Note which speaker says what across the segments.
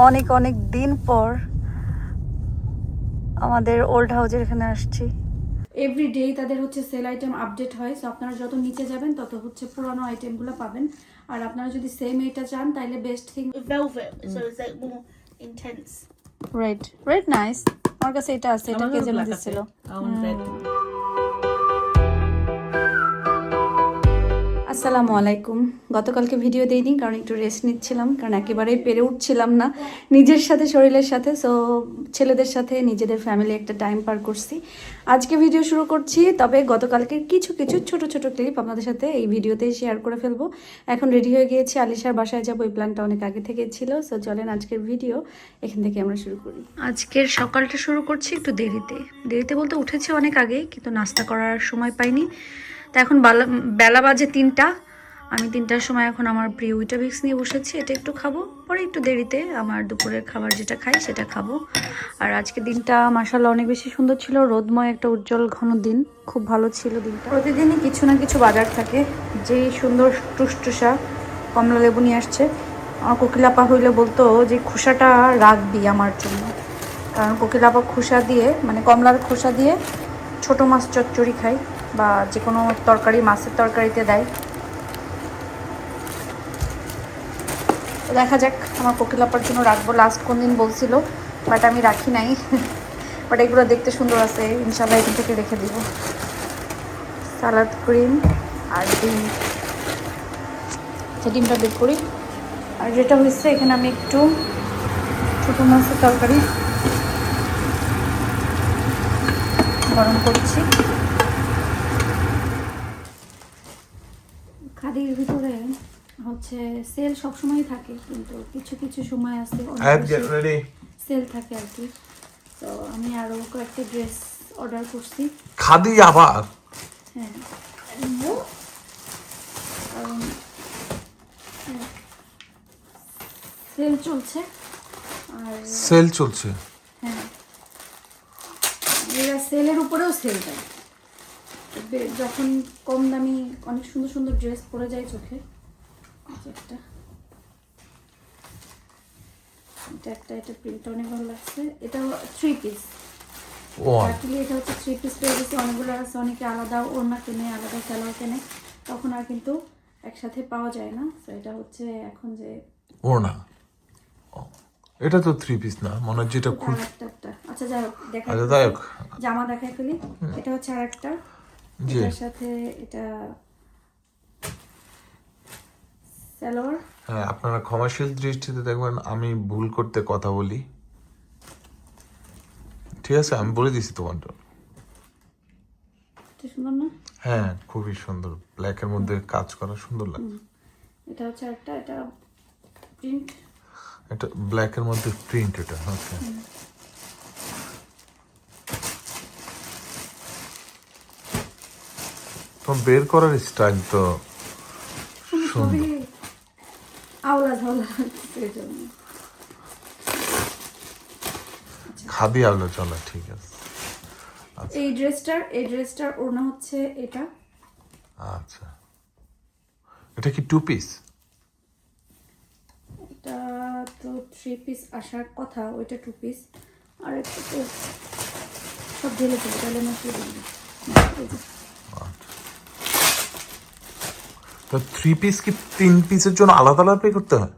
Speaker 1: অনেক অনেক দিন পর আমাদের ওল্ড হাউজের এখানে আসছি। এভরি ডে তাদের হচ্ছে সেল আইটেম আপডেট হয়, সো আপনারা যত নিচে যাবেন তত হচ্ছে পুরানো আইটেমগুলো পাবেন। আর আপনারা যদি সেম এটা চান তাহলে best thing
Speaker 2: velvet, so it's like more intense.
Speaker 1: Red red nice. আমার কাছে এটা আছে, এটা কে যেন দিছিল। আসসালামু আলাইকুম। গতকালকে ভিডিও দেইনি কারণ একটু রেস্ট নিচ্ছিলাম, কারণ একেবারেই পেরে উঠছিলাম না নিজের সাথে, শরীরের সাথে। সো ছেলেদের সাথে নিজেদের ফ্যামিলি একটা টাইম পার করছি। আজকে ভিডিও শুরু করছি, তবে গতকালকে কিছু কিছু ছোট ছোট ক্লিপ আপনাদের সাথে এই ভিডিওতেই শেয়ার করে ফেলবো। এখন রেডি হয়ে গিয়েছি, আলিশার বাসায় যাবো। এই প্ল্যানটা অনেক আগে থেকে ছিল। সো চলেন আজকের ভিডিও এখান থেকে আমরা শুরু করি। আজকের সকালটা শুরু করছি একটু দেরিতে। দেরিতে বলতে উঠেছি অনেক আগেই, কিন্তু নাস্তা করার সময় পাইনি। তা এখন বেলা বাজে 3টা। আমি 3টার সময় এখন আমার প্রিয় উইটাবিক্স নিয়ে বসেছি, এটা একটু খাবো, পরে একটু দেরিতে আমার দুপুরের খাবার যেটা খাই সেটা খাবো। আর আজকে দিনটা মাশাআল্লাহ অনেক বেশি সুন্দর ছিল, রোদময় একটা উজ্জ্বল ঘন দিন, খুব ভালো ছিল দিনটা। প্রতিদিনই কিছু না কিছু বাজার থাকে। যেই সুন্দর টুসটুসা কমলা লেবু নিয়ে আসছে, আমার কোকিলাপা হইলে বলতো যে খোসাটা রাখবি আমার জন্য, কারণ কোকিলাপা খোসা দিয়ে, মানে কমলার খোসা দিয়ে ছোট মাছ চচ্চড়ি খাই, বা যে কোনো তরকারি, মাছের তরকারিতে দেয়। দেখা যাক, আমার কোকিলাপার জন্য রাখবো। লাস্ট কোন দিন বলছিল, বাট আমি রাখি নাই। বাট এগুলো দেখতে সুন্দর আছে, ইনশাল্লাহ এখান থেকে রেখে দিব। সালাদ ক্রিম আর ডিম, ডিমটা বের করি। আর যেটা হচ্ছে, এখানে আমি একটু ছোটো মাছের তরকারি গরম করছি। খাদির ভিতরে হচ্ছে সেল সবসময় থাকে, কিন্তু কিছু কিছু সময় আছে সেল থাকে আর কি। তো আমি আরো কয়েকটা ড্রেস অর্ডার করছি।
Speaker 3: খাদি আবার?
Speaker 1: হ্যাঁ, সেল চলছে। আর
Speaker 3: সেল চলছে?
Speaker 1: হ্যাঁ, এরা সেলের উপরেও সেল দেয়। যখন কম দামি অনেক সুন্দর সুন্দর ড্রেস পরে যায় চোখে। এটা প্রিন্ট অনেক ভালো লাগছে। এটা 3 পিস। অ্যাকচুয়ালি এটা হচ্ছে 3 পিস পেয়ে গেছে। অনেকগুলো আছে, অনেকে আলাদা ওড়না কেনে, আলাদা সালোয়ার কেনে, তখন আর কিন্তু একসাথে পাওয়া যায় না। তো এটা হচ্ছে এখন যে
Speaker 3: ওড়না, এটা তো 3 পিস না, মনে হয় যেটা খুব।
Speaker 1: আচ্ছা যাই হোক, দেখা জামা দেখাই ফেলি। এটা হচ্ছে আরেকটা, এটার সাথে এটা সালোয়ার।
Speaker 3: হ্যাঁ, আপনারা কমার্শিয়াল দৃষ্টিতে দেখবেন আমি ভুল করতে কথা বলি, ঠিক আছে? আমি বলে দিছি তোমারটা।
Speaker 1: সুন্দর না?
Speaker 3: হ্যাঁ, খুবই সুন্দর, ব্ল্যাকের মধ্যে কাজ করা সুন্দর লাগে।
Speaker 1: এটা হচ্ছে আরেকটা, এটা প্রিন্ট,
Speaker 3: এটা ব্ল্যাকের মধ্যে প্রিন্ট। এটা ওকে। তো বের করার স্টাইল তো সুন্দর,
Speaker 1: আওলা ঝাওলা।
Speaker 3: খাদি আলো চলে, ঠিক আছে।
Speaker 1: এই ড্রেসটার ওড়না হচ্ছে এটা।
Speaker 3: আচ্ছা, এটা কি 2 পিস?
Speaker 1: এটা তো 3 পিস আসার কথা, ওইটা 2 পিস। আর একটা তো সব ঢেলে ফেলে, তাহলে না কি বলবো।
Speaker 3: তো 3 পিস কি 3 পিসের জন্য আলাদা আলাদা পে করতে হয়?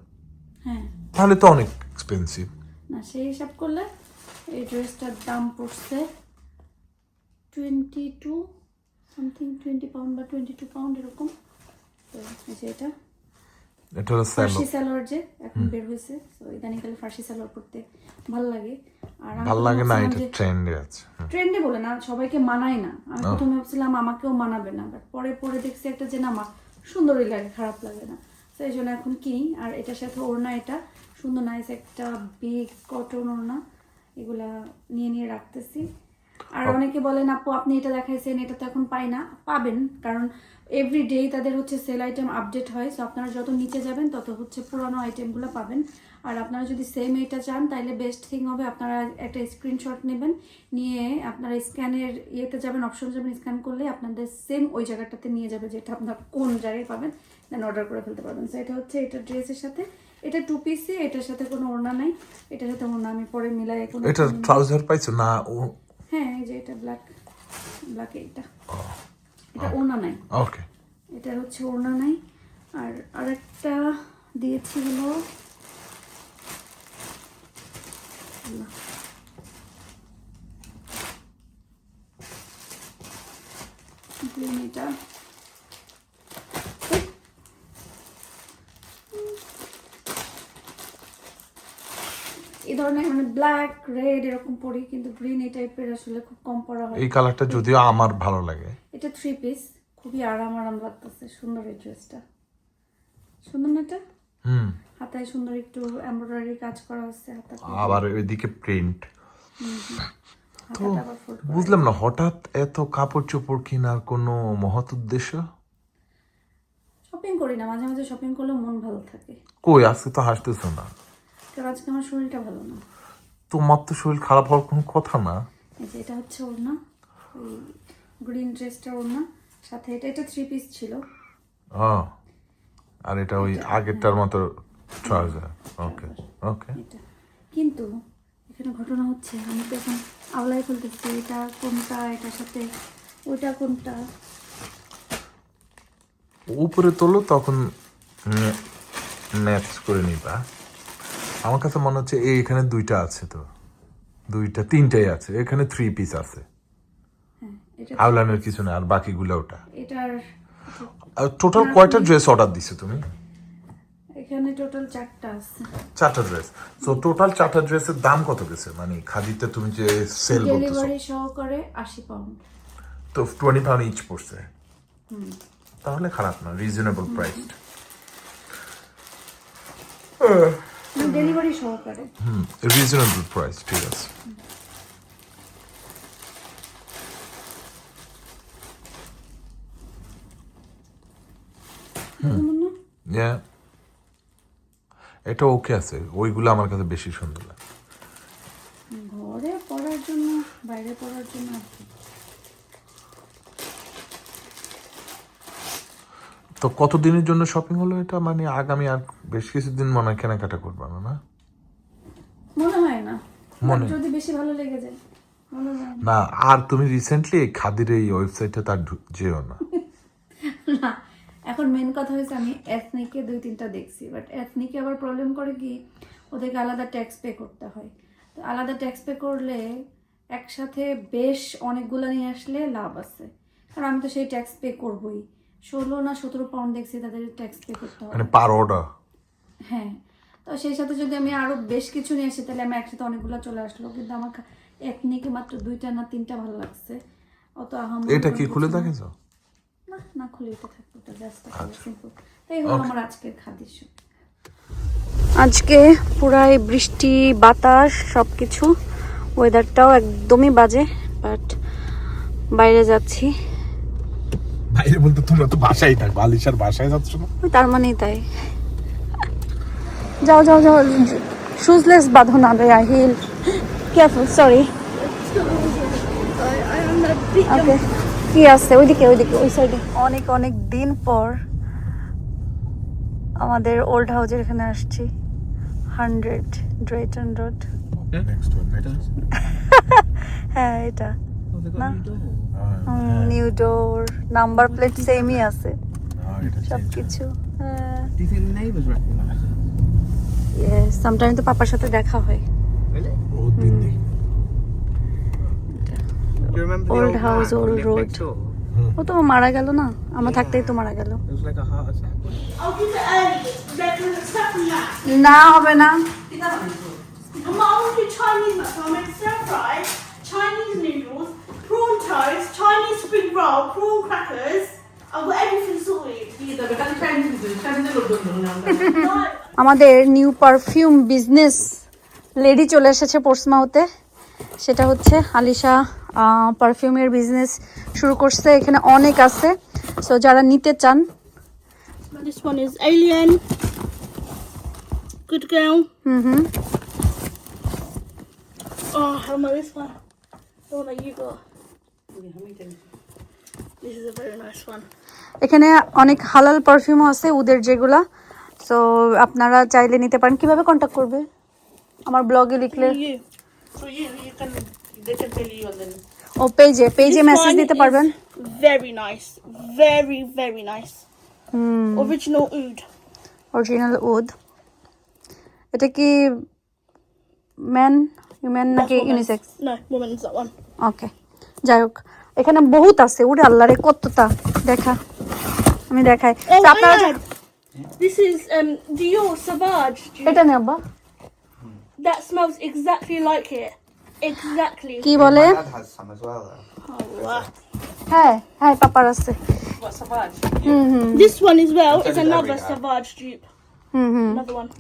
Speaker 1: হ্যাঁ,
Speaker 3: তাহলে তো অনেক এক্সপেন্সিভ
Speaker 1: না সেই হিসাব করলে এই ড্রেসটার দাম পড়ছে 22 সামথিং, 20 পাউন্ড বা 22 পাউন্ড এরকম। তো এই যে এটা
Speaker 3: হলো
Speaker 1: ফার্সি সালোয়ার যে এখন বের হয়েছে, তো ইদানিংকালে ফার্সি সালোয়ার পরতে ভালো লাগে। আর
Speaker 3: ভালো লাগে না, এটা ট্রেন্ডে আছে।
Speaker 1: ট্রেন্ডে বলে না, সবাইকে মানায় না। আমি প্রথমে ভাবছিলাম আমাকেও মানাবে না, বাট পরে পরে দেখছি একটা যে না, সুন্দরই লাগে, খারাপ লাগে না। তো এই জন্য এখন কিনি। আর এটার সাথে ওড়না, এটা সুন্দর নাইস একটা বিগ কটন ওড়না, এগুলা নিয়ে রাখতেছি। আর অনেকে বলেন আপু আপনি এটা দেখাইছেন, এটা তো এখন পাই না। পাবেন, কারণ এভরি ডে তাদের হচ্ছে সেল আইটেম আপডেট হয়। সো আপনারা যত নিচে যাবেন তত হচ্ছে পুরানো আইটেমগুলো পাবেন। আর আপনারা যদি সেম এটা চান তাহলে বেস্ট থিং হবে আপনারা একটা স্ক্রিনশট নেবেন, নিয়ে আপনারা স্ক্যানের ইয়েতে যাবেন, অপশন যাবেন, স্ক্যান করলে আপনাদের সেম ওই জায়গাটাতে নিয়ে যাবে, যেটা আপনার কোন জায়গায় পাবেন, দেন অর্ডার করে ফেলতে পারবেন। সো এটা হচ্ছে এটা ড্রেসের সাথে। এটা 2 পিসে, এটার সাথে কোনো ওড়না নাই, এটার সাথে ওড়না আমি পরে মিলাই এখন।
Speaker 3: এটা ট্রাউজার পাইছো না? ও
Speaker 1: হ্যাঁ, এই যে এটা ব্ল্যাক এটা ওড়না নাই,
Speaker 3: ওকে।
Speaker 1: এটা হচ্ছে ওড়না নাই। আর আরেকটা দিয়েছি হলো এটা এই ধরনের মানে ব্ল্যাক রেড এরকম পরি, কিন্তু গ্রিন এই টাইপের আসলে খুব কম পরা হয়।
Speaker 3: এই কালারটা যদিও আমার ভালো লাগে।
Speaker 1: এটা 3 পিস, খুবই আরাম লাগতেছে, সুন্দর এই ড্রেসটা, সুন্দর না এটা? হাতায় সুন্দর একটু এমব্রয়ডারি কাজ করা আছে, হাতাটা
Speaker 3: আবার ওইদিকে প্রিন্ট।
Speaker 1: আবার ফুল।
Speaker 3: বুঝলাম না হঠাৎ এত কাপড় চোপড় কেনার কোনো মহৎ উদ্দেশ্য?
Speaker 1: শপিং করি না, মাঝে মাঝে শপিং করলে মন ভালো থাকে।
Speaker 3: কই আজকে তো হাসতেছো না?
Speaker 1: কারণ আজকে আমার শরীরটা ভালো না।
Speaker 3: তোমার তো শরীর খারাপ হওয়ার কোনো কথা না।
Speaker 1: এই যে এটা হচ্ছে ওড়না, ওই গ্রিন ড্রেসটা ওড়না, সাথে এটা 3 পিস ছিল।
Speaker 3: আর এটা ওই আগেরটার মতো ট্রাউজার। ওকে ওকে।
Speaker 1: এটা কিন্তু এখানে ঘটনা হচ্ছে, আমি তো এখন আওলাই ফেলতেছি, এটা কোনটা, এটার সাথে ওইটা কোনটা।
Speaker 3: উপরে তোলো তখন ম্যাচ করে নিবা। আমার কাছে মনে হচ্ছে এখানে 2টা আছে, তো 3টাই আছে, এখানে 3 পিস আছে।
Speaker 1: হ্যাঁ, এটা
Speaker 3: আউলানের কিছু না, আর বাকিগুলো ওটা।
Speaker 1: এটার
Speaker 3: টোটাল কয়টা ড্রেস অর্ডার দিছো তুমি?
Speaker 1: এখানে টোটাল 4টা আছে।
Speaker 3: 4টা ড্রেস। সো টোটাল 4টা ড্রেসের দাম কত গেছে? মানে খাদিতে তুমি যে সেল করতেছো,
Speaker 1: ডেলিভারি সহকারে 80 পাউন্ড।
Speaker 3: তো 20 পাউন্ড ইচ পড়ছে। তাহলে খারাপ না, রিজনেবল প্রাইস।
Speaker 1: ডেলিভারি সহকারে
Speaker 3: রিজনেবল প্রাইস, ঠিক আছে। Yeah. এটা ওকে আছে, ওইগুলো আমার কাছে বেশি সুন্দর লাগে।
Speaker 1: ঘরে পরার জন্য, বাইরে পরার জন্য আর কি।
Speaker 3: তো কতদিনের জন্য শপিং হলো এটা? মানে আগামী আর বেশ কিছুদিন মনে হয় কেনাকাটা করবা না? না
Speaker 1: মনে হয় না,
Speaker 3: মনে
Speaker 1: যদি বেশি ভালো লেগে যায় ভালো যায়
Speaker 3: না। আর তুমি রিসেন্টলি খাদির এই ওয়েবসাইটে তার যেও না।
Speaker 1: না। এখন মেন কথা হয়েছে, আমি এথনিকে 2-3টা দেখছি, বাট এথনিকে আবার প্রবলেম করে কি, ওদেরকে আলাদা ট্যাক্স পে করতে হয়। তো আলাদা ট্যাক্স পে করলে একসাথে বেশ অনেকগুলো নিয়ে আসলে লাভ আছে, কারণ আমি তো সেই ট্যাক্স পে করবই। 16 না 17 পাউন্ড দেখছি তাদের ট্যাক্স পে করতে হবে।
Speaker 3: মানে পার অর্ডার।
Speaker 1: হ্যাঁ, তো সেই সাথে যদি আমি আরো বেশ কিছু নিয়ে আসি, তাহলে আমি একসাথে অনেকগুলো চলে আসলো। কিন্তু আমার এথনিকে মাত্র 2টা না 3টা ভালো লাগছে, অত আহাম।
Speaker 3: এটা কি খুলে দেখেছো?
Speaker 1: না না, খুলে এটা থাকবে, এটা জাস্ট সিম্পল। তাই হলো আমার আজকের খাদির শপ। আজকে পুরাই বৃষ্টি, বাতাস, সবকিছু, ওয়েদারটাও একদমই বাজে, বাট বাইরে যাচ্ছি।
Speaker 3: বাইরে বলতে তোমরা তো বাসায় থাকো, আলিশার বাসায় যাচ্ছ না?
Speaker 1: তার মানেই তাই। যাও যাও যাও, শুজলেস বাঁধো না, ভাইয়া, হিল, কেয়ারফুল, সরি। ওকে, কি আছে ওইদিকে, ওই সাইডে। অনেক অনেক দিন পর আমাদের ওল্ড হাউজের এখানে আসছি, 100 ড্রেটন রোড। হ্যাঁ, এটা না, নিউ ডোর, নাম্বার প্লেট সেমই আছে, সবকিছু। হ্যাঁ,
Speaker 4: Do you think the neighbours recognise it?
Speaker 1: Yes, sometime তো পাপার সাথে দেখা হয়।
Speaker 4: Really? Do you remember the
Speaker 1: Old
Speaker 4: old
Speaker 1: house,
Speaker 4: man who
Speaker 1: old
Speaker 4: lived
Speaker 1: road.
Speaker 4: next door?
Speaker 1: ও তো মারা গেল না, আমার থাকতেই তো মারা গেল।
Speaker 4: It was like a heart attack.
Speaker 2: I'll give it early. Breakfast stuff and that.
Speaker 1: না, হবে না।
Speaker 2: Mum, I want to do Chinese nuts. I'll make stir fry, Chinese noodles, prawn toast, Chinese spring roll, prawn crackers. I've got everything sorted. No.
Speaker 1: আমাদের new perfume business lady চলে এসেছে পোর্টসমাউথে, সেটা হচ্ছে Alisha পারফিউমের business শুরু করছে। এখানে অনেক আছে, সো যারা নিতে চান।
Speaker 2: This one is Alien. Good girl. Oh, how about this one? The one that you got. This is a very nice one.
Speaker 1: এখানে অনেক হালাল পারফিউমও আছে, ওদের যেগুলা সো আপনারা চাইলে নিতে পারেন। কিভাবে কন্ট্যাক্ট করবে? আমার ব্লগে লিখলে
Speaker 2: For you can, they can tell you and then.
Speaker 1: ও পেজে
Speaker 2: This
Speaker 1: মেসেজ
Speaker 2: one
Speaker 1: দিতে
Speaker 2: is
Speaker 1: পারবেন।
Speaker 2: very nice. Very, very nice. Original oud.
Speaker 1: Original oud. এটা কি ম্যান নাকি
Speaker 2: That's women's.
Speaker 1: Unisex?
Speaker 2: No, women's that one.
Speaker 1: Okay, যাই হোক এখানে বহুত আছে। উড়ে আল্লাহরে কতটা দেখা, আমি দেখাই।
Speaker 2: Oh,
Speaker 1: তো আপনারা
Speaker 2: I had. This is Dior Sauvage.
Speaker 1: এটা নেব।
Speaker 2: That smells exactly like it. Exactly.
Speaker 1: কি বলে?
Speaker 5: My dad has some as well, though.
Speaker 2: Oh, wow.
Speaker 1: হ্যাঁ হ্যাঁ, পাপার আছে।
Speaker 4: What, Savage?
Speaker 2: This one as well
Speaker 5: Don't
Speaker 2: is
Speaker 5: do that
Speaker 2: another
Speaker 5: every day.
Speaker 2: Sauvage dupe. Another one.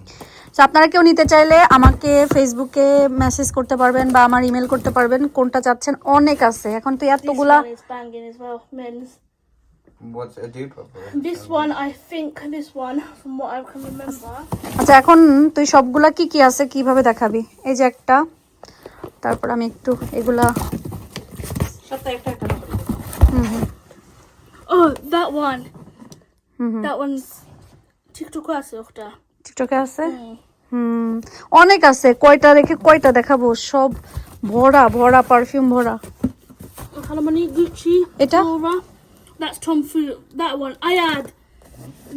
Speaker 1: তো আপনারা কেউ নিতে চাইলে আমাকে ফেসবুকে মেসেজ করতে পারবেন বা আমার ইমেল করতে পারবেন, কোনটা চাচ্ছেন। অনেক আছে এখন তো
Speaker 2: This
Speaker 1: এতগুলা।
Speaker 2: one is banging as well, men's.
Speaker 5: What's a dupe of?
Speaker 2: This one, I think this one, from what I can remember.
Speaker 1: আচ্ছা এখন তুই সবগুলা কি কি আছে কিভাবে দেখাবি? এই যে একটা, তারপর আমি একটু এগুলা।
Speaker 2: Oh, that one. That one's TikTok da.
Speaker 1: টিকটকে আছে। অনেক আছে, কয়টা রেখে কয়টা দেখাবো? সব ভরা ভরা পারফিউম ভরা।
Speaker 2: Calamani Gucci.
Speaker 1: Eta?
Speaker 2: Laura. That's Tom Ford. That one. I had.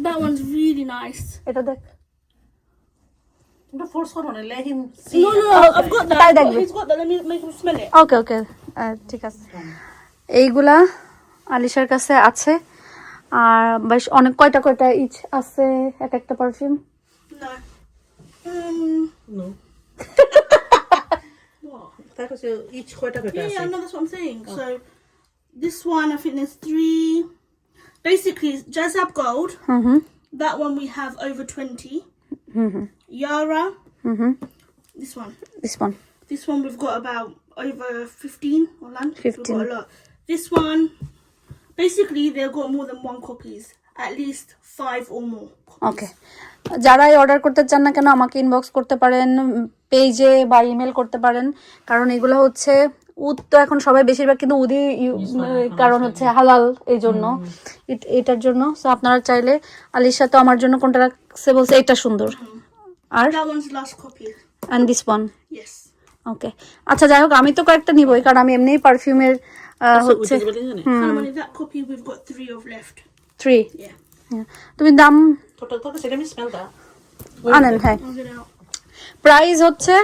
Speaker 2: That one's really nice.
Speaker 1: এটা দেখ।
Speaker 4: Don't force on it. Let him see.
Speaker 2: No, no, I've got that.
Speaker 1: Bye,
Speaker 2: I've got-
Speaker 1: Dagby.
Speaker 2: He's got that. Let me make him smell it.
Speaker 1: ওকে ওকে, ঠিক আছে। এইগুলা আলিশার কাছে আছে। আর বেশ অনেক কয়টা কয়টা ইচ আছে এক একটা perfume?
Speaker 2: No.
Speaker 4: No. What? That was each quite a bit.
Speaker 2: Yeah, no, that's what I'm saying. So, this one, I think there's 3. Basically, it's Jazab Gold. That one we have over 20. Yara. This one.
Speaker 1: This one.
Speaker 2: This one we've got about over 15 or land.
Speaker 1: 15.
Speaker 2: We've got a lot. This one, basically, they've got more than 1 copies. At least 5 or more.
Speaker 1: ওকে, যারাই order করতে চান না কেন আমাকে inbox করতে পারেন, পেজে বা ইমেল করতে পারেন। কারণ এগুলো হচ্ছে উদ তো এখন সবাই বেশিরভাগ কিন্তু উদি কারণ হচ্ছে হালাল, এই জন্য এটার জন্য। সো আপনারা চাইলে, আলিশা তো আমার জন্য কোনটা রাখছে বলছে এটা সুন্দর। আর
Speaker 2: That one's last copy.
Speaker 1: And this one.
Speaker 2: Yes.
Speaker 1: ওকে, আচ্ছা যাই হোক আমি তো কয়েকটা নিবই, কারণ আমি এমনিই পারফিউমের হচ্ছে
Speaker 2: Calamani, that copy we've got 3 of left.
Speaker 1: 3।
Speaker 2: Yeah.
Speaker 1: তুমি দাম
Speaker 4: Total, let me smell that.
Speaker 1: আনেন। হ্যাঁ,
Speaker 2: I'll get it out.
Speaker 1: Price হচ্ছে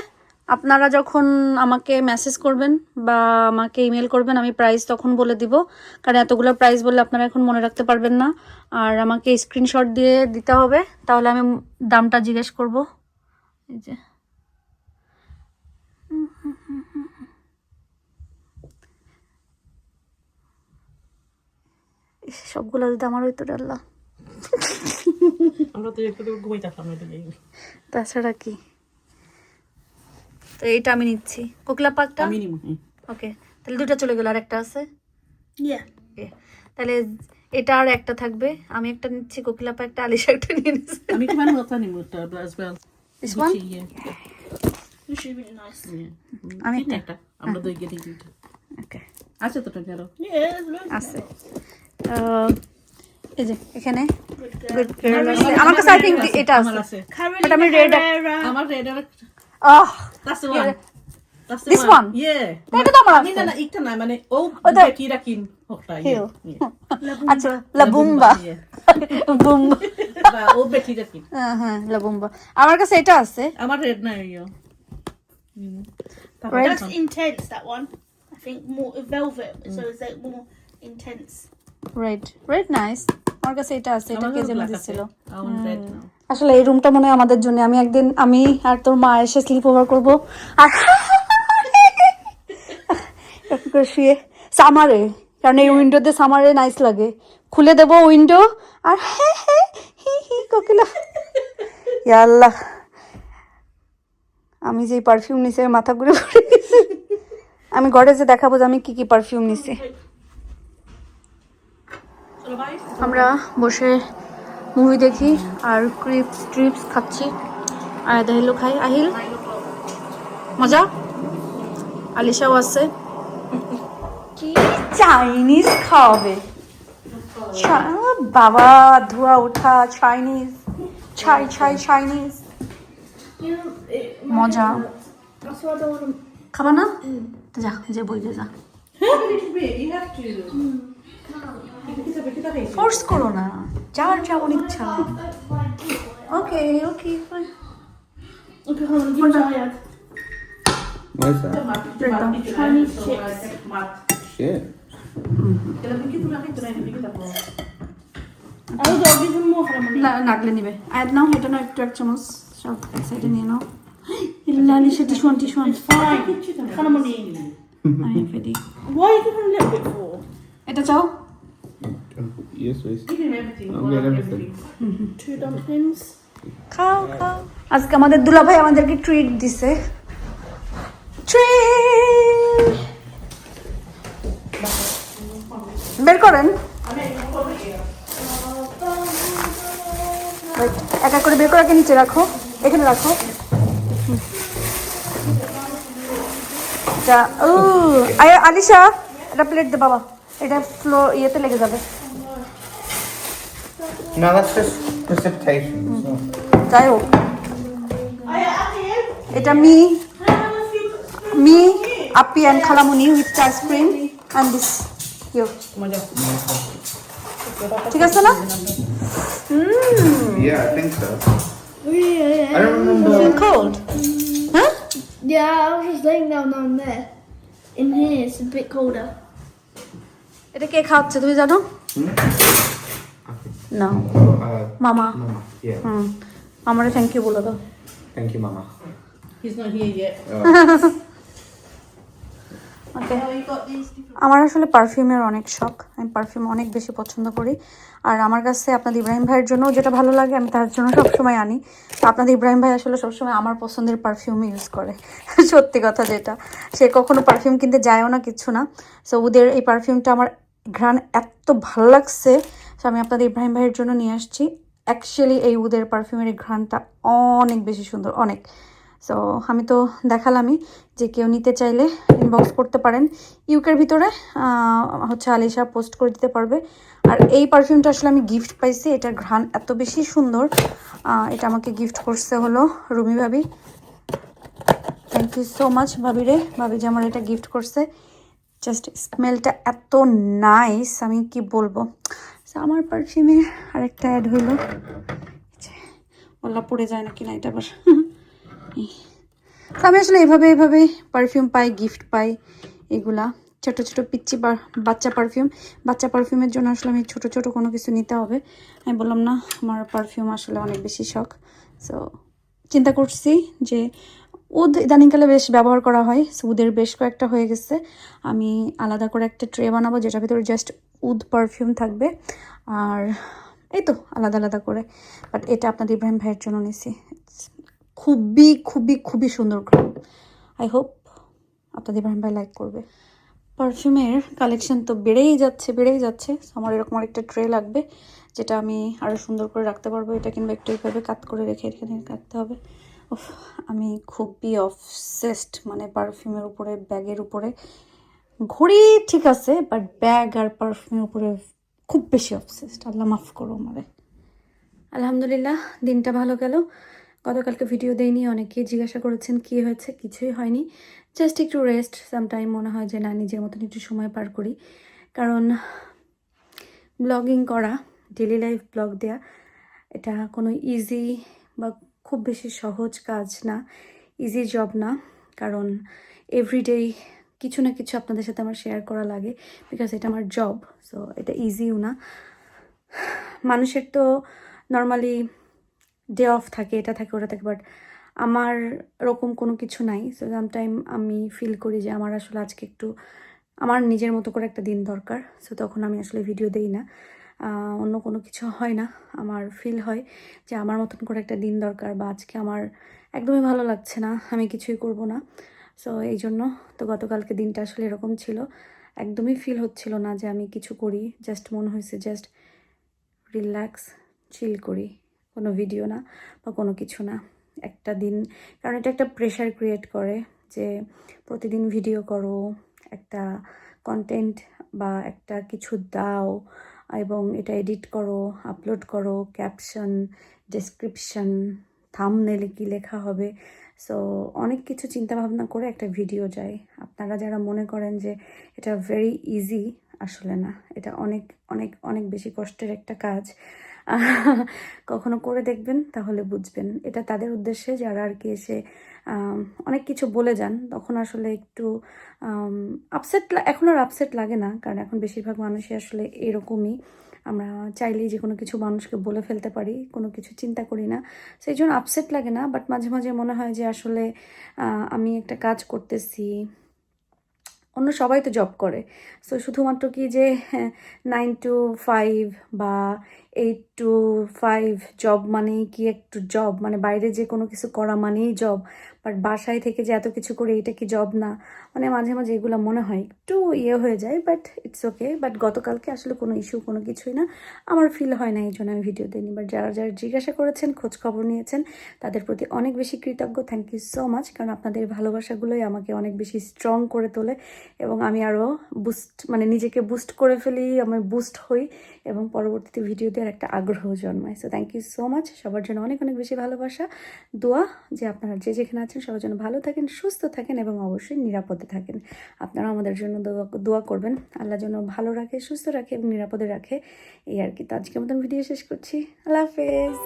Speaker 1: আপনারা যখন আমাকে মেসেজ করবেন বা আমাকে ইমেল করবেন, আমি প্রাইস তখন বলে দিব। কারণ এতগুলো প্রাইস বললে আপনারা এখন মনে রাখতে পারবেন না। আর আমাকে স্ক্রিনশট দিয়ে দিতে হবে, তাহলে আমি দামটা জিজ্ঞেস করব। এই যে সবগুলো যদি আমার হইতো ডাল্লা,
Speaker 4: আমরা তো একটু ঘুমাই থাকলাম এটা নিয়ে।
Speaker 1: তাছাড়া কি। তো এইটা আমি নিচ্ছি, কোকিলা পাকটা।
Speaker 4: আমি নিব।
Speaker 1: ওকে, তাহলে দুটো চলে গেল, আর একটা আছে।
Speaker 2: Yeah.
Speaker 1: Okay, তাহলে এটা আর একটা থাকবে। আমি একটা নিচ্ছি, কোকিলা পা একটা, আলিশা একটা নিয়ে নিচ্ছি।
Speaker 4: আমি কি মানে কথা নিব as well.
Speaker 1: This one?
Speaker 2: This is really nice.
Speaker 1: আমি
Speaker 4: আমি
Speaker 1: একটা।
Speaker 4: একটা আমরা দুই গেটি দিই।
Speaker 1: ওকে,
Speaker 4: আছে তো টাকা।
Speaker 2: Yeah, there's loads.
Speaker 1: আছে। এই যে এখানে
Speaker 2: Good girl.
Speaker 1: গুড গার্ল আছে। আমার কাছে আই থিংক এটা
Speaker 4: আমার
Speaker 1: আছে।
Speaker 4: আছে।
Speaker 2: Carolina
Speaker 1: But I'm a red-
Speaker 2: Herrera.
Speaker 4: আমার রেড আর
Speaker 1: ah,
Speaker 4: that's the one. That's the
Speaker 1: This one?
Speaker 4: Yeah.
Speaker 1: এটা তো আমার আছে।
Speaker 4: না একটা না মানে ও
Speaker 1: ওটা-
Speaker 4: দেখি রাখিন ওটা
Speaker 1: Hill.
Speaker 4: yeah.
Speaker 1: আচ্ছা, লাবুম্বা।
Speaker 4: Yeah.
Speaker 1: বুম্বা।
Speaker 4: বা ও বেটি রাখিন
Speaker 1: হ্যাঁ, লাবুম্বা। আমার কাছে এটা আছে।
Speaker 4: আমার রেড না ইয়ো
Speaker 1: Red?
Speaker 2: That's intense, that one. I think more velvet, so it's like more intense.
Speaker 1: Red nice. আমার কাছে এটা আছে, এটা কে যেন দিছিল।
Speaker 4: আমার রেড না
Speaker 1: আসলে এই রুমটা মনে হয় আমাদের জন্য। আমি একদিন আমি আর তোর মা এসে স্লিপ ওভার করবো, আর এরকম করে শুয়ে সামারে, কারণ এই উইন্ডোতে সামারে নাইস লাগে। খুলে দেবো উইন্ডো আর হি হি কোকিলা। ইয়া আল্লাহ, আমি যে পারফিউম নিছি মাথা ঘুরে পড়ে গেছে। আমি ঘরে যে দেখাবো যে আমি কি কি পারফিউম নিছি। আমরা বসে মুভি দেখি আর ট্রিপস খাচ্ছি। আর আহিলও খাই। আহিল মজা, আলিশাও আছে। কি চাইনিজ খাওয়াবে? বাবা ধোয়া ওঠা চাইনিজ। চাইনিজ মজা
Speaker 2: That's why I don't want to.
Speaker 1: খাবা না তো যা যে বই দে যা
Speaker 4: You have to.
Speaker 1: ফোর্স করো না যার যেমন ইচ্ছা ওকে ওকে
Speaker 2: Okay, hold on. Give me tired.
Speaker 5: What is that?
Speaker 2: Chinese chips.
Speaker 5: Shit.
Speaker 2: I'll go give him more honey.
Speaker 1: নাগলে নিবে আয়াত নাও এটা নাও একটু এক চামচ সব এক সাইডে নিয়ে নাও লালি সে টিসুয়ান
Speaker 2: Fine. Honey.
Speaker 1: আমি ফেদি
Speaker 2: Why are you giving him a little bit for?
Speaker 1: এটা চাও
Speaker 5: Yes, please.
Speaker 4: Give him everything.
Speaker 5: I'll get everything.
Speaker 2: 2 dumplings.
Speaker 1: খাও আজকে আমাদের দুলাভাই আমাদেরকে ট্রিট দিছে ট্রিট বের করেন Wait, এক এক করে বের করে নিচে রাখো এখানে রাখো এটা ও আলিশা এটা প্লেট দে বাবা এটা ফ্লোর ইয়েতে লেগে যাবে
Speaker 5: No, that's just precipitation. It's not.
Speaker 1: যাই হোক এটা মি আপি অ্যান্ড খালামুনি with ice cream and this you ঠিক আছে না
Speaker 5: Yeah, I think so.
Speaker 2: Yeah.
Speaker 5: I don't remember.
Speaker 1: Cold হ্যাঁ
Speaker 2: Yeah, I was just laying down there. In here, it's a bit colder.
Speaker 1: এটা কে খাওয়াচ্ছে তুমি জানো না মামা
Speaker 5: Mama. Yeah.
Speaker 1: আমারে থ্যাংক ইউ বলে দাও
Speaker 5: Thank you, Mama.
Speaker 4: He's not here yet.
Speaker 1: ওকে আমার আসলে পারফিউমের অনেক শখ আমি পারফিউম অনেক বেশি পছন্দ করি আর আমার কাছে আপনাদের ইব্রাহিম ভাইয়ের জন্য যেটা ভালো লাগে আমি তার জন্য সবসময় আনি তো আপনাদের ইব্রাহিম ভাই আসলে সবসময় আমার পছন্দের পারফিউম ইউজ করে সত্যি কথা যেটা সে কখনো পারফিউম কিনতে যায়ও না কিছু না সো ওদের এই পারফিউমটা আমার ঘ্রাণ এত ভালো লাগছে সো আমি আপনাদের ইব্রাহিম ভাইয়ের জন্য নিয়ে আসছি অ্যাকচুয়ালি এই ওদের পারফিউমের এই ঘ্রাণটা অনেক বেশি সুন্দর অনেক সো আমি তো দেখালামই যে কেউ নিতে চাইলে ইনবক্স করতে পারেন ইউকের ভিতরে হচ্ছে আলিশা পোস্ট করে দিতে পারবে আর এই পারফিউমটা আসলে আমি গিফট পাইছি এটার ঘ্রাণ এত বেশি সুন্দর এটা আমাকে গিফট করছে হলো রুমি ভাবি থ্যাংক ইউ সো মাচ ভাবি রে ভাবি যে আমার এটা গিফট করছে জাস্ট স্মেলটা এত নাইস আমি কি বলবো আমার পারফিউমের আরেকটা অ্যাড হইলো ওলা পড়ে যায় নাকি না এটা আবার আমি আসলে এভাবে পারফিউম পাই গিফট পাই এগুলা ছোট ছোট পিচ্চি বাচ্চা পারফিউমের জন্য আসলে আমি ছোট ছোট কোনো কিছু নিতে হবে আমি বললাম না আমার পারফিউম আসলে অনেক বেশি শখ সো চিন্তা করছি যে উদ ইদানিংকালে বেশ ব্যবহার করা হয় সো উদের বেশ কয়েকটা হয়ে গেছে আমি আলাদা করে একটা ট্রে বানাবো যেটার ভিতরে জাস্ট উদ পারফিউম থাকবে আর এই তো আলাদা আলাদা করে বাট এটা আপনাদের ইব্রাহিম ভাইয়ের জন্য নিছি খুবই খুবই খুবই সুন্দর ঘ্রাণ আই হোপ আপনাদের ইব্রাহিম ভাই লাইক করবে পারফিউমের কালেকশন তো বেড়েই যাচ্ছে আমার এরকম একটা ট্রে লাগবে যেটা আমি আরও সুন্দর করে রাখতে পারবো এটা কিংবা একটু এইভাবে কাট করে রেখে এখানে রাখতে হবে আমি খুবই অবসেসড মানে পারফিউমের উপরে ব্যাগের উপরে ঘড়ি ঠিক আছে বাট ব্যাগ আর পারফিউমের উপরে খুব বেশি অবসেসড আল্লাহ মাফ করো আমারে আলহামদুলিল্লাহ দিনটা ভালো গেল গতকালকে ভিডিও দেইনি অনেকেই জিজ্ঞাসা করেছেন কী হয়েছে কিছুই হয়নি জাস্ট একটু রেস্ট সামটাইম মনে হয় যে না নিজের মতন একটু সময় পার করি কারণ ব্লগিং করা ডেলি লাইফ ব্লগ দেয়া এটা কোনো ইজি বা খুব বেশি সহজ কাজ না ইজি জব না কারণ এভরিডে কিছু না কিছু আপনাদের সাথে আমার শেয়ার করা লাগে বিকজ এটা আমার জব সো এটা ইজিও না মানুষের তো নর্মালি ডে অফ থাকে এটা থাকে ওটা থাকে বাট আমার ওরকম কোনো কিছু নাই সো সামটাইম আমি ফিল করি যে আমার আসলে আজকে একটু আমার নিজের মতো করে একটা দিন দরকার সো তখন আমি আসলে ভিডিও দেই না অন্য কোনো কিছু হয় না আমার ফিল হয় যে আমার মতন করে একটা দিন দরকার বা আজকে আমার একদমই ভালো লাগছে না আমি কিছুই করব না সো এই জন্য তো গতকালকে দিনটা আসলে এরকম ছিল একদমই ফিল হচ্ছিল না যে আমি কিছু করি জাস্ট মনে হয়েছে জাস্ট রিল্যাক্স চিল করি কোনো ভিডিও না বা কোনো কিছু না একটা দিন কারণ এটা একটা প্রেশার ক্রিয়েট করে যে প্রতিদিন ভিডিও করো একটা কন্টেন্ট বা একটা কিছু দাও এবং এটা এডিট করো আপলোড করো ক্যাপশন ডেসক্রিপশন, থাম্বনেলে কী লেখা হবে। সো অনেক কিছু চিন্তা ভাবনা করে একটা ভিডিও যায়। আপনারা যারা মনে করেন যে এটা ভেরি ইজি, আসলে না, এটা অনেক অনেক অনেক বেশি কষ্টের একটা কাজ। কখনো করে দেখবেন তাহলে বুঝবেন। এটা তাদের উদ্দেশ্যে যারা আর কি এসে অনেক কিছু বলে যান, তখন আসলে একটু আপসেট, এখন আর আপসেট লাগে না, কারণ এখন বেশিরভাগ মানুষই আসলে এরকমই। আমরা চাইলেই যে কোনো কিছু মানুষকে বলে ফেলতে পারি, কোনো কিছু চিন্তা করি না, সেই জন্য আপসেট লাগে না। বাট মাঝে মাঝে মনে হয় যে আসলে আমি একটা কাজ করতেছি, অন্য সবাই তো জব করে, সো শুধুমাত্র কি যে 9 to 5 বা 8 to 5 জব মানেই কি একটু জব, মানে বাইরে যে কোনো কিছু করা মানেই জব, বাট বাসায় থেকে যে এত কিছু করে এটা কি জব না, মানে মাঝে মাঝে এগুলো মনে হয়, একটু হয়ে যায়। But it's okay. বাট গতকালকে আসলে কোনো ইস্যু, কোনো কিছুই না, আমার ফিল হয় না, এই জন্য আমি ভিডিও দিইনি। বাট যারা যারা জিজ্ঞাসা করেছেন, খোঁজ খবর নিয়েছেন, তাদের প্রতি অনেক বেশি কৃতজ্ঞ। থ্যাংক ইউ সো মাচ, কারণ আপনাদের ভালোবাসাগুলোই আমাকে অনেক বেশি স্ট্রং করে তোলে এবং আমি আরও মানে নিজেকে বুস্ট করে ফেলি, আমি বুস্ট হই এবং পরবর্তীতে ভিডিও দেওয়ার একটা আগ্রহ জন্মায়। So thank you so much, সবার জন্য অনেক অনেক বেশি ভালোবাসা, দোয়া যে আপনারা যে যেখানে আছেন সবার জন্য ভালো থাকেন, সুস্থ থাকেন এবং অবশ্যই নিরাপদে থাকেন। আপনারা আমাদের জন্য দোয়া করবেন, আল্লাহ যেন ভালো রাখে, সুস্থ রাখে এবং নিরাপদে রাখে। এই আর কি। তো আজকের মতন ভিডিও শেষ করছি। আল্লাহ হাফেজ।